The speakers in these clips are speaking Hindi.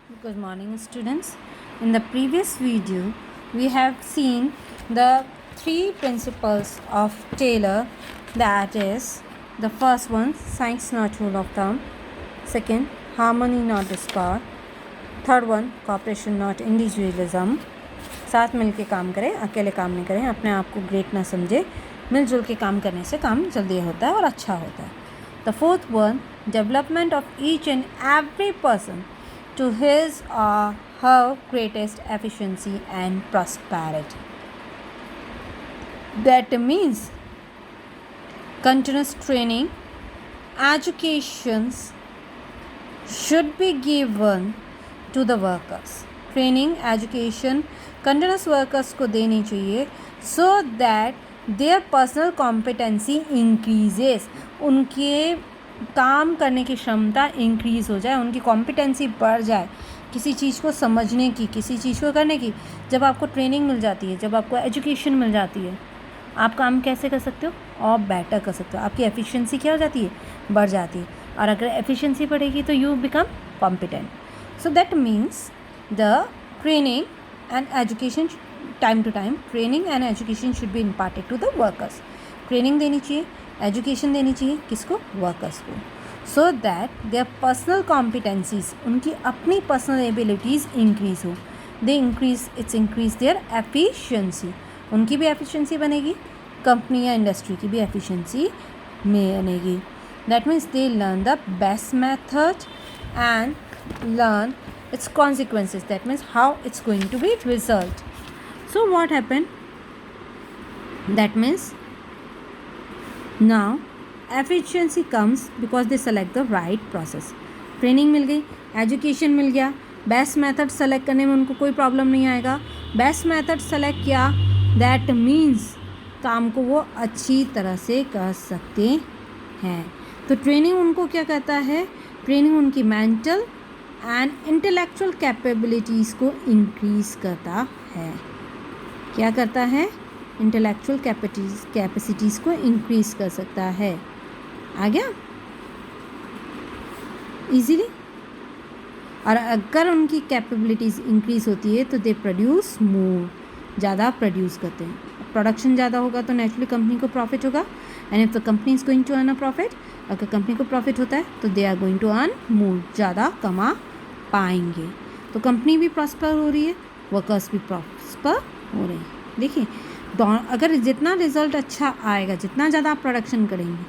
Good morning, students. In the previous video, we have seen the three principles of Taylor, that is, the first one, science not rule of thumb, second, harmony not discord, third one, cooperation not individualism. साथ मिल के काम करें, अकेले काम नहीं करें, अपने आप को ग्रेट ना समझे, मिलजुल के काम करने से काम जल्दी होता है और अच्छा होता है. The fourth one, development of each and every person to his or her greatest efficiency and prosperity. That means continuous training, educations should be given to the workers. Training, education, continuous workers को देनी चाहिए so that their personal competency increases. उनके काम करने की क्षमता इंक्रीज़ हो जाए, उनकी कॉम्पिटेंसी बढ़ जाए किसी चीज़ को समझने की, किसी चीज़ को करने की. जब आपको ट्रेनिंग मिल जाती है, जब आपको एजुकेशन मिल जाती है, आप काम कैसे कर सकते हो और बेटर कर सकते हो. आपकी एफिशिएंसी क्या हो जाती है, बढ़ जाती है. और अगर एफिशिएंसी बढ़ेगी तो you become competent. So that means the training and education, time to time training and education should be imparted to the workers. Training देनी चाहिए, एजुकेशन देनी चाहिए किसको, वर्कर्स को, so that their personal competencies, उनकी अपनी पर्सनल एबिलिटीज़ इंक्रीज़ हो. दे इंक्रीज देयर एफिशिएंसी, उनकी भी एफिशिएंसी बनेगी, कंपनी या इंडस्ट्री की भी एफिशिएंसी बनेगी. That means they learn the best method and learn its consequences. That means how it's going to be result. So what happened? That means now efficiency comes because they select the right process. Training मिल गई, एजुकेशन मिल गया, बेस्ट मेथड सेलेक्ट करने में उनको कोई प्रॉब्लम नहीं आएगा. बेस्ट मेथड सेलेक्ट किया, दैट मीन्स काम को वो अच्छी तरह से कर सकते हैं. तो ट्रेनिंग उनको क्या कहता है, ट्रेनिंग उनकी मेंटल एंड इंटेलेक्चुअल कैपेबिलिटीज़ को इंक्रीज़ करता है. क्या करता है, इंटेलेक्चुअल कैपेसिटीज़ को इंक्रीज़ कर सकता है. आ गया इजीली. और अगर उनकी कैपेबिलिटीज़ इंक्रीज़ होती है तो दे प्रोड्यूस मोर, ज़्यादा प्रोड्यूस करते हैं. प्रोडक्शन ज़्यादा होगा तो नेचुरली कंपनी को प्रॉफिट होगा. And if the company is going to earn a profit, अगर कंपनी को प्रॉफिट होता है तो they are going to earn more, ज़्यादा कमा पाएंगे. तो कंपनी भी प्रॉस्पर हो रही है, वर्कर्स भी प्रॉस्पर हो रहे हैं. देखिए, अगर जितना रिजल्ट अच्छा आएगा, जितना ज़्यादा आप प्रोडक्शन करेंगे,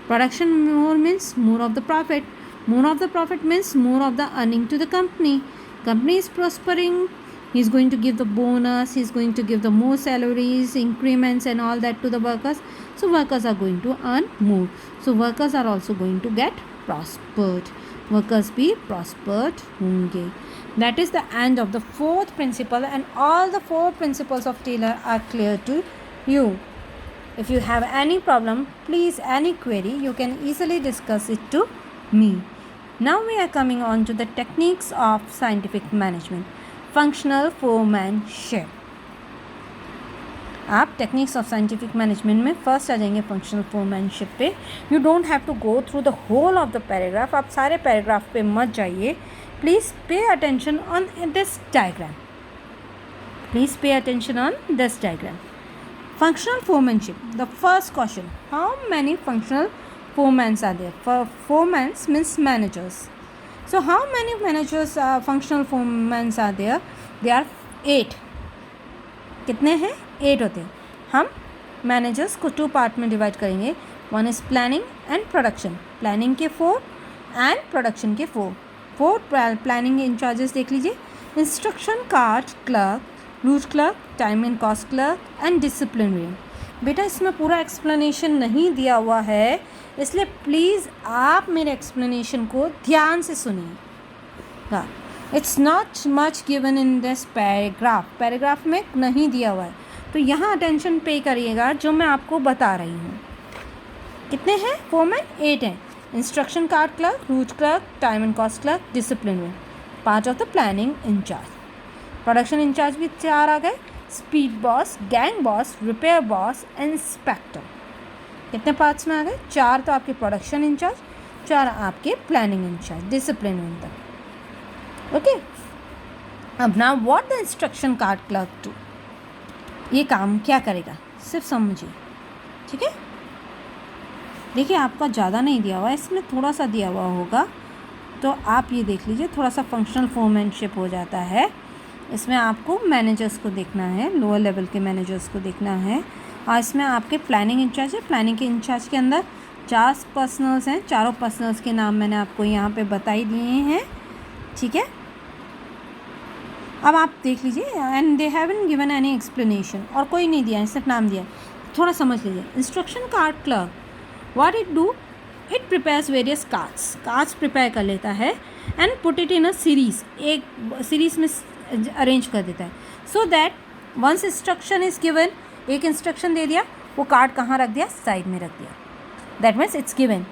production more means more of the profit, more of the profit means more of the earning to the company. Company is prospering, he is going to give the bonus, he is going to give the more salaries, increments and all that to the workers. So workers are going to earn more, so workers are also going to get prospered. Workers be prospered होंगे. That is the end of the fourth principle, and all the four principles of Taylor are clear to you. If you have any problem, please, any query, you can easily discuss it to me. Now we are coming on to the techniques of scientific management. Functional foremanship. आप टेक्निक्स ऑफ साइंटिफिक मैनेजमेंट में फर्स्ट आ जाएंगे फंक्शनल फोरमैनशिप पे. You don't have to go through the whole of the paragraph. आप सारे पैराग्राफ पे मत जाइए. Please pay attention on this diagram. Please pay attention on this diagram. Functional foremanship. The first question, how many functional foremans are there? Foremans means managers. So how many managers, functional foremen are there? They are 8. कितने हैं? 8 होते हैं. हम मैनेजर्स को 2 पार्ट में डिवाइड करेंगे. One is planning and production. Planning के 4 एंड प्रोडक्शन के 4. 4 प्लानिंग इंचार्जेस देख लीजिए. Instruction card clerk, route clerk, time and cost clerk and disciplinary. बेटा इसमें पूरा एक्सप्लेनेशन नहीं दिया हुआ है, इसलिए प्लीज़ आप मेरे एक्सप्लेनेशन को ध्यान से सुनिए. हाँ, it's not much given in this paragraph. Paragraph में नहीं दिया हुआ है, तो यहाँ अटेंशन पे करिएगा जो मैं आपको बता रही हूँ. कितने हैं फोरमैन? 8 हैं. Instruction card clerk, route clerk, time and cost clerk, disciplinary, part of the planning incharge. Production incharge भी 4 आ गए. Speed boss, gang boss, repair boss, inspector. कितने पार्ट्स में आ गए? 4 तो आपके प्रोडक्शन इंचार्ज, 4 आपके प्लानिंग इंचार्ज, डिसिप्लिन तक. ओके। अब now what the instruction card clerk do, ये काम क्या करेगा सिर्फ समझिए, ठीक है। देखिए आपका ज़्यादा नहीं दिया हुआ है, इसमें थोड़ा सा दिया हुआ होगा, तो आप ये देख लीजिए, थोड़ा सा फंक्शनल फोरमैनशिप हो जाता है। इसमें आपको मैनेजर्स को देखना है, लोअर लेवल के मैनेजर्स को देखना है, और इसमें आपके प्लानिंग इंचार्ज है। प्लानिंग के इंचार्ज के अंदर 4 पर्सनल्स हैं, चारों पर्सनल्स के नाम मैंने आपको यहाँ पे बता ही दिए हैं, ठीक है। अब आप देख लीजिए, and they haven't given any explanation, और कोई नहीं दिया है, सिर्फ नाम दिया है। थोड़ा समझ लीजिए, instruction card clerk what it do, it prepares various cards prepare कर लेता है and put it in a series, एक सीरीज में अरेंज कर देता है, so that once instruction is given, एक इंस्ट्रक्शन दे दिया, वो कार्ड कहाँ रख दिया, साइड में रख दिया, that means it's given.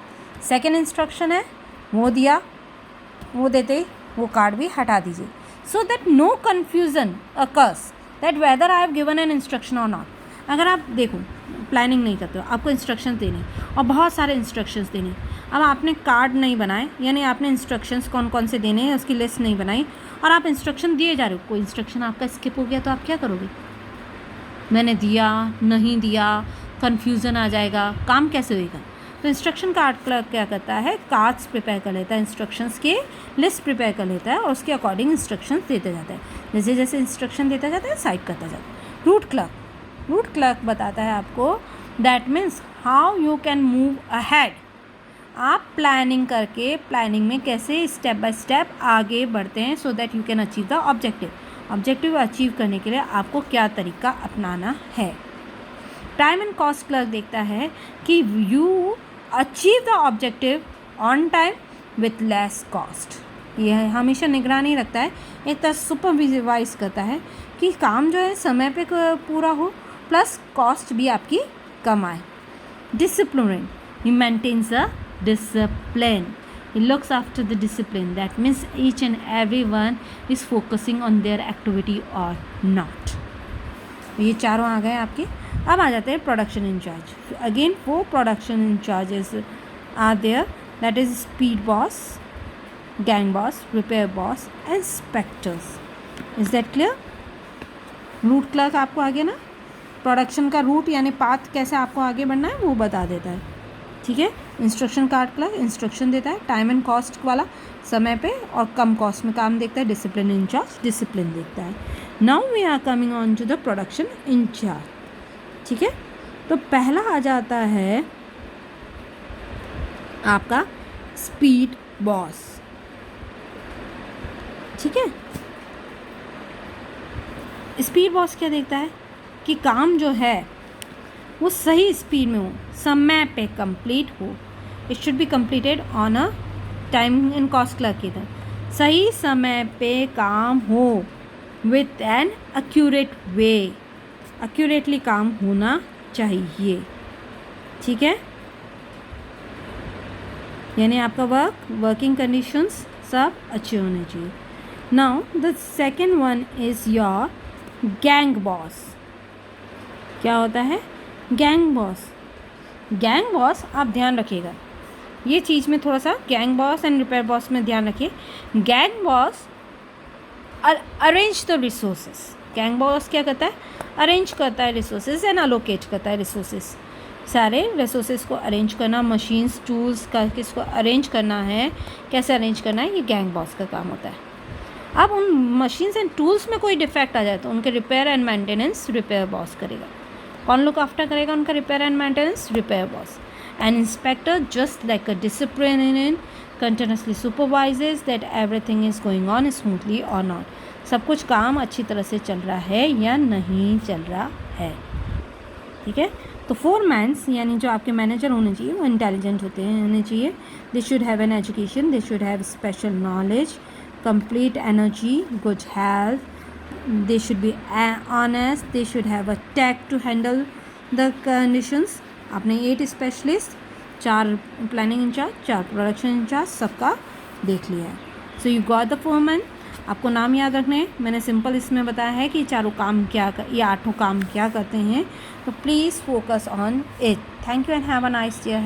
Second instruction है, वो दिया, वो देते ही वो कार्ड भी हटा दीजिए, so that no confusion occurs that whether I have given an instruction और नॉट। अगर आप देखो प्लानिंग नहीं करते हो, आपको इंस्ट्रक्शंस देने और बहुत सारे इंस्ट्रक्शंस देने, अब आपने कार्ड नहीं बनाए, यानी आपने इंस्ट्रक्शंस कौन कौन से देने हैं उसकी लिस्ट नहीं बनाई, और आप इंस्ट्रक्शन दिए जा रहे हो, कोई इंस्ट्रक्शन आपका स्किप हो गया तो आप क्या करोगे, मैंने दिया नहीं दिया, कन्फ्यूज़न आ जाएगा, काम कैसे होएगा। तो इंस्ट्रक्शन कार्ड क्लर्क क्या करता है, कार्ड्स प्रिपेयर कर लेता है, इंस्ट्रक्शंस के लिस्ट प्रिपेयर कर लेता है और उसके अकॉर्डिंग इंस्ट्रक्शंस देते जाता है, जैसे जैसे इंस्ट्रक्शन देता जाता है साइड करता जाता है। रूट क्लर्क बताता है आपको, that means how you can move ahead, आप प्लानिंग करके प्लानिंग में कैसे स्टेप बाय स्टेप आगे बढ़ते हैं, so that you can achieve the objective achieve करने के लिए आपको क्या तरीका अपनाना है। टाइम एंड कॉस्ट क्लर्क देखता है कि you achieve the objective on time with less cost, ये हमेशा निगरानी रखता है, एक तरह सुपरवाइज करता है कि काम जो है समय पे पूरा हो, प्लस कॉस्ट भी आपकी कम आए। Discipline, he maintains a discipline, he looks after the discipline, that means each and everyone is focusing on their activity or not। ये चारों आ गए आपके। अब आ जाते हैं production incharge. Again 4 production incharges are there, that is speed boss, gang boss, repair boss and inspectors. Is that clear. Route clerk आपको आगे ना प्रोडक्शन का रूट यानी पाथ कैसे आपको आगे बढ़ना है वो बता देता है, ठीक है। इंस्ट्रक्शन कार्ड क्लर्क इंस्ट्रक्शन देता है, टाइम एंड कॉस्ट वाला समय पे और कम कॉस्ट में काम देखता है, डिसिप्लिन इंचार्ज डिसिप्लिन देखता है। Now we are coming on to the production incharge, ठीक है। तो पहला आ जाता है आपका स्पीड बॉस, ठीक है। स्पीड बॉस क्या देखता है कि काम जो है वो सही स्पीड में हो, समय पे कंप्लीट हो, it should be completed on a time and cost clerk की तरह, सही समय पे काम हो with an accurate way, accurately काम होना चाहिए, ठीक है। यानी आपका वर्किंग कंडीशंस सब अच्छे होने चाहिए। Now the second one is your gang boss. क्या होता है गैंग बॉस आप ध्यान रखिएगा, ये चीज़ में थोड़ा सा gang boss and repair boss में ध्यान रखिए। Gang boss arrange the resources, gang boss क्या करता है, अरेंज करता है रिसोर्सेज एंड अलोकेट करता है रिसोर्सेज, सारे रिसोर्सेज को अरेंज करना, मशीन्स टूल्स का किसको अरेंज करना है, कैसे अरेंज करना है, ये गैंग बॉस का काम होता है। अब उन मशीन्स एंड टूल्स में कोई डिफेक्ट आ जाए तो उनके repair and maintenance repair boss करेगा। कौन लुक आफ्टर करेगा उनका repair and maintenance, repair boss. An inspector just like a discipline continuously supervises that everything is going on smoothly और नॉट, सब कुछ काम अच्छी तरह से चल रहा है या नहीं चल रहा है, ठीक है। तो 4 मैन्स यानी जो आपके मैनेजर होने चाहिए वो इंटेलिजेंट होने चाहिए, they should have an education, they should have special knowledge, complete energy, good health, they should be honest, they should have a tact to handle the conditions। आपने 8 specialist, 4 planning incharge, 4 production incharge सबका देख लिया है। So you got the foreman. आपको नाम याद रखने हैं, मैंने सिंपल इसमें बताया है कि चारों काम क्या ये 8 काम क्या करते हैं, तो please focus on it. Thank you and have a nice day.